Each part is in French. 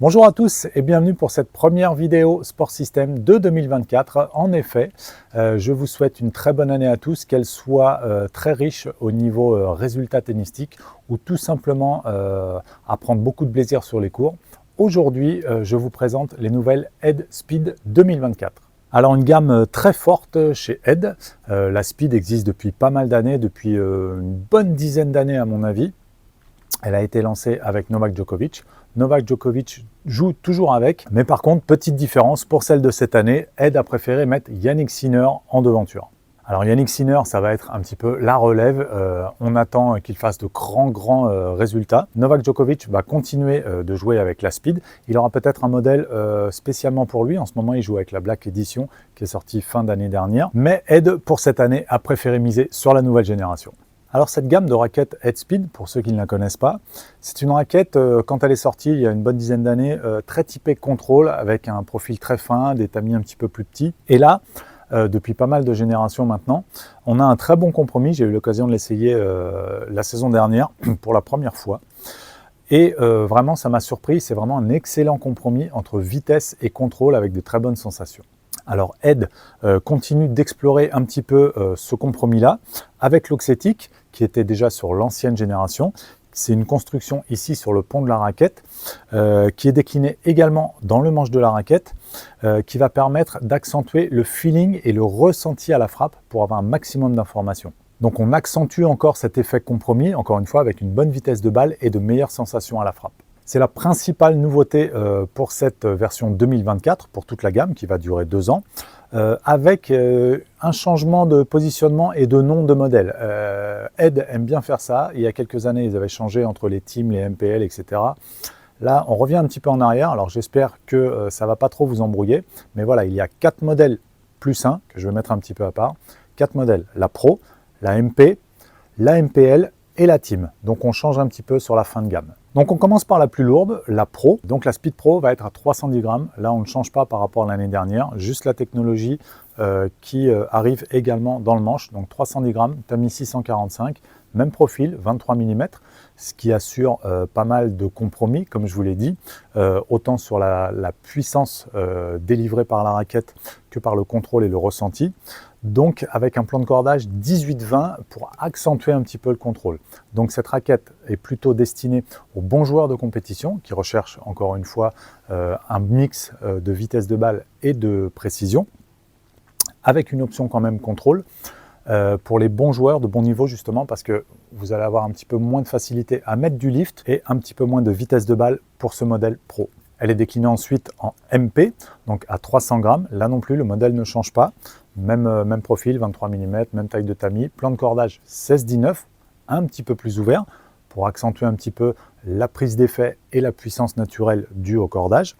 Bonjour à tous et bienvenue pour cette première vidéo Sport System de 2024. En effet, je vous souhaite une très bonne année à tous, qu'elle soit très riche au niveau résultats tennistiques ou tout simplement à prendre beaucoup de plaisir sur les cours. Aujourd'hui, je vous présente les nouvelles Ed Speed 2024. Alors une gamme très forte chez Ed. La Speed existe depuis pas mal d'années, depuis une bonne dizaine d'années à mon avis. Elle a été lancée avec Novak Djokovic. Novak Djokovic joue toujours avec, mais par contre, petite différence, pour celle de cette année, Ed a préféré mettre Jannik Sinner en devanture. Alors Jannik Sinner, ça va être un petit peu la relève. On attend qu'il fasse de grands résultats. Novak Djokovic va continuer de jouer avec la Speed. Il aura peut-être un modèle spécialement pour lui. En ce moment, il joue avec la Black Edition qui est sortie fin d'année dernière. Mais Ed, pour cette année, a préféré miser sur la nouvelle génération. Alors cette gamme de raquettes Ed Speed, pour ceux qui ne la connaissent pas, c'est une raquette, quand elle est sortie il y a une bonne dizaine d'années, très typée contrôle, avec un profil très fin, des tamis un petit peu plus petits. Et là, depuis pas mal de générations maintenant, on a un très bon compromis. J'ai eu l'occasion de l'essayer la saison dernière pour la première fois. Et vraiment, ça m'a surpris. C'est vraiment un excellent compromis entre vitesse et contrôle avec de très bonnes sensations. Alors Ed continue d'explorer un petit peu ce compromis-là avec l'Oxetic qui était déjà sur l'ancienne génération. C'est une construction ici sur le pont de la raquette qui est déclinée également dans le manche de la raquette qui va permettre d'accentuer le feeling et le ressenti à la frappe pour avoir un maximum d'informations. Donc on accentue encore cet effet compromis, encore une fois avec une bonne vitesse de balle et de meilleures sensations à la frappe. C'est la principale nouveauté pour cette version 2024, pour toute la gamme qui va durer 2 ans, avec un changement de positionnement et de nom de modèle. Ed aime bien faire ça. Il y a quelques années, ils avaient changé entre les teams, les MPL, etc. Là, on revient un petit peu en arrière. Alors j'espère que ça ne va pas trop vous embrouiller. Mais voilà, il y a 4 modèles plus 1, que je vais mettre un petit peu à part. 4 modèles, la Pro, la MP, la MPL et la Team. Donc on change un petit peu sur la fin de gamme. Donc on commence par la plus lourde, la Pro. Donc la Speed Pro va être à 310 grammes. Là on ne change pas par rapport à l'année dernière, juste la technologie qui arrive également dans le manche. Donc 310 grammes, tamis 645, même profil, 23 mm, ce qui assure pas mal de compromis, comme je vous l'ai dit, autant sur la puissance délivrée par la raquette que par le contrôle et le ressenti. Donc avec un plan de cordage 18-20 pour accentuer un petit peu le contrôle. Donc cette raquette est plutôt destinée aux bons joueurs de compétition qui recherchent encore une fois un mix de vitesse de balle et de précision, avec une option quand même contrôle pour les bons joueurs de bon niveau justement parce que vous allez avoir un petit peu moins de facilité à mettre du lift et un petit peu moins de vitesse de balle pour ce modèle Pro. Elle est déclinée ensuite en MP, donc à 300 grammes. Là non plus, le modèle ne change pas. Même profil, 23 mm, même taille de tamis. Plan de cordage 16-19, un petit peu plus ouvert pour accentuer un petit peu la prise d'effet et la puissance naturelle due au cordage.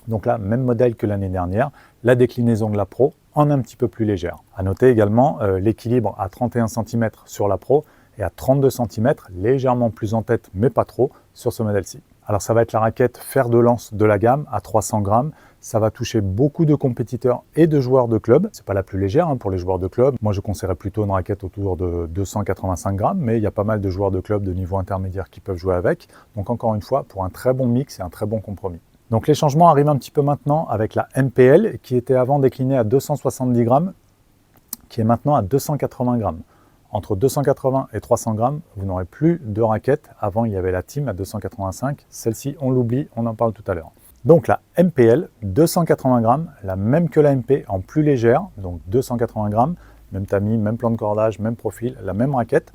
Donc là, même modèle que l'année dernière. La déclinaison de la Pro en un petit peu plus légère. À noter également l'équilibre à 31 cm sur la Pro et à 32 cm, légèrement plus en tête, mais pas trop, sur ce modèle-ci. Alors ça va être la raquette fer de lance de la gamme à 300 grammes. Ça va toucher beaucoup de compétiteurs et de joueurs de club. C'est pas la plus légère pour les joueurs de club. Moi, je conseillerais plutôt une raquette autour de 285 grammes, mais il y a pas mal de joueurs de club de niveau intermédiaire qui peuvent jouer avec. Donc encore une fois, pour un très bon mix et un très bon compromis. Donc les changements arrivent un petit peu maintenant avec la MPL, qui était avant déclinée à 270 grammes, qui est maintenant à 280 grammes. Entre 280 et 300 grammes, vous n'aurez plus de raquette. Avant, il y avait la Team à 285. Celle-ci, on l'oublie, on en parle tout à l'heure. Donc la MPL, 280 grammes, la même que la MP en plus légère, donc 280 grammes, même tamis, même plan de cordage, même profil, la même raquette,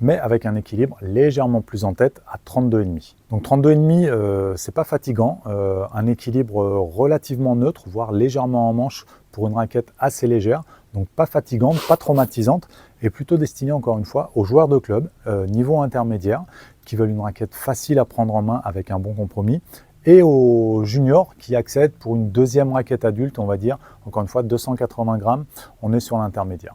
mais avec un équilibre légèrement plus en tête à 32,5. Donc 32,5, c'est pas fatigant, un équilibre relativement neutre, voire légèrement en manche pour une raquette assez légère, donc pas fatigante, pas traumatisante, et plutôt destinée encore une fois aux joueurs de club, niveau intermédiaire, qui veulent une raquette facile à prendre en main avec un bon compromis, et aux juniors qui accèdent pour une deuxième raquette adulte, on va dire, encore une fois 280 grammes, on est sur l'intermédiaire.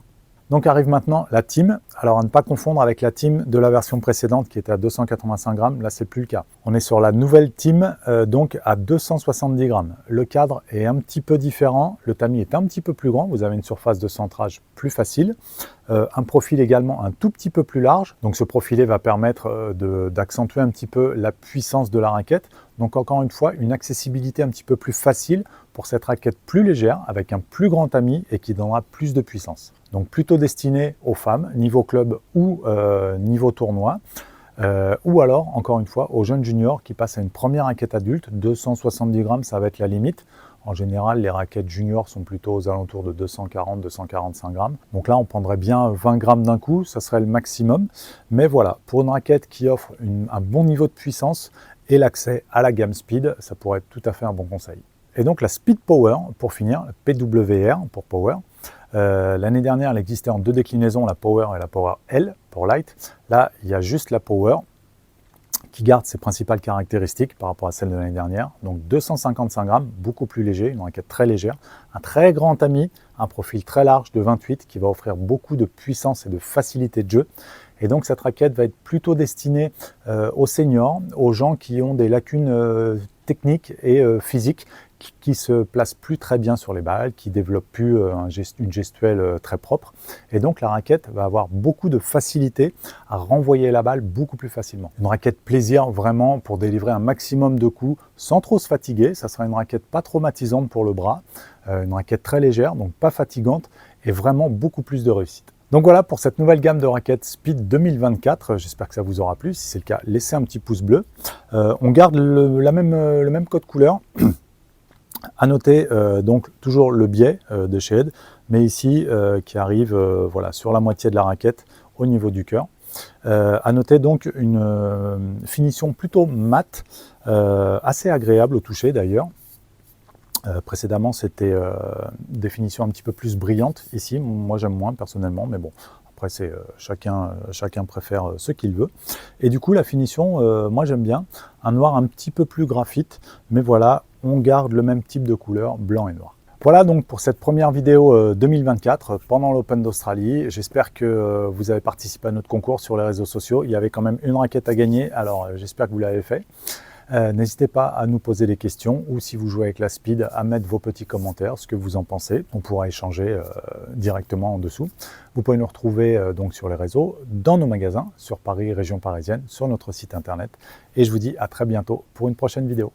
Donc arrive maintenant la Team. Alors à ne pas confondre avec la Team de la version précédente qui était à 285 grammes, là c'est plus le cas. On est sur la nouvelle Team, donc à 270 grammes. Le cadre est un petit peu différent, le tamis est un petit peu plus grand, vous avez une surface de centrage plus facile, un profil également un tout petit peu plus large, donc ce profilet va permettre d'accentuer un petit peu la puissance de la raquette. Donc encore une fois, une accessibilité un petit peu plus facile pour cette raquette plus légère, avec un plus grand tamis et qui donnera plus de puissance. Donc plutôt destinée aux femmes, niveau club ou niveau tournoi. Ou alors, encore une fois, aux jeunes juniors qui passent à une première raquette adulte. 270 grammes, ça va être la limite. En général, les raquettes juniors sont plutôt aux alentours de 240-245 grammes. Donc là, on prendrait bien 20 grammes d'un coup, ça serait le maximum. Mais voilà, pour une raquette qui offre un bon niveau de puissance et l'accès à la gamme Speed, ça pourrait être tout à fait un bon conseil. Et donc la Speed Power, pour finir, PWR pour Power. L'année dernière, elle existait en deux déclinaisons, la Power et la Power L pour Light. Là, il y a juste la Power qui garde ses principales caractéristiques par rapport à celle de l'année dernière. Donc 255 grammes, beaucoup plus léger, une raquette très légère, un très grand tamis, un profil très large de 28 qui va offrir beaucoup de puissance et de facilité de jeu. Et donc cette raquette va être plutôt destinée aux seniors, aux gens qui ont des lacunes techniques et physiques, qui se placent plus très bien sur les balles, qui développent plus une gestuelle très propre. Et donc la raquette va avoir beaucoup de facilité à renvoyer la balle beaucoup plus facilement. Une raquette plaisir vraiment pour délivrer un maximum de coups sans trop se fatiguer. Ça sera une raquette pas traumatisante pour le bras, une raquette très légère, donc pas fatigante et vraiment beaucoup plus de réussite. Donc voilà pour cette nouvelle gamme de raquettes Speed 2024, j'espère que ça vous aura plu. Si c'est le cas, laissez un petit pouce bleu. On garde le même code couleur. À noter donc toujours le biais de Shade, mais ici qui arrive voilà, sur la moitié de la raquette au niveau du cœur. À noter donc une finition plutôt mate, assez agréable au toucher d'ailleurs. Précédemment, c'était des finitions un petit peu plus brillantes ici. Moi, j'aime moins personnellement, mais bon, après, c'est chacun préfère ce qu'il veut. Et du coup, la finition, moi, j'aime bien. Un noir un petit peu plus graphite, mais voilà, on garde le même type de couleur, blanc et noir. Voilà donc pour cette première vidéo 2024 pendant l'Open d'Australie. J'espère que vous avez participé à notre concours sur les réseaux sociaux. Il y avait quand même une raquette à gagner, alors j'espère que vous l'avez fait. N'hésitez pas à nous poser des questions ou si vous jouez avec la Speed, à mettre vos petits commentaires, ce que vous en pensez. On pourra échanger directement en dessous. Vous pouvez nous retrouver donc sur les réseaux, dans nos magasins, sur Paris, région parisienne, sur notre site internet. Et je vous dis à très bientôt pour une prochaine vidéo.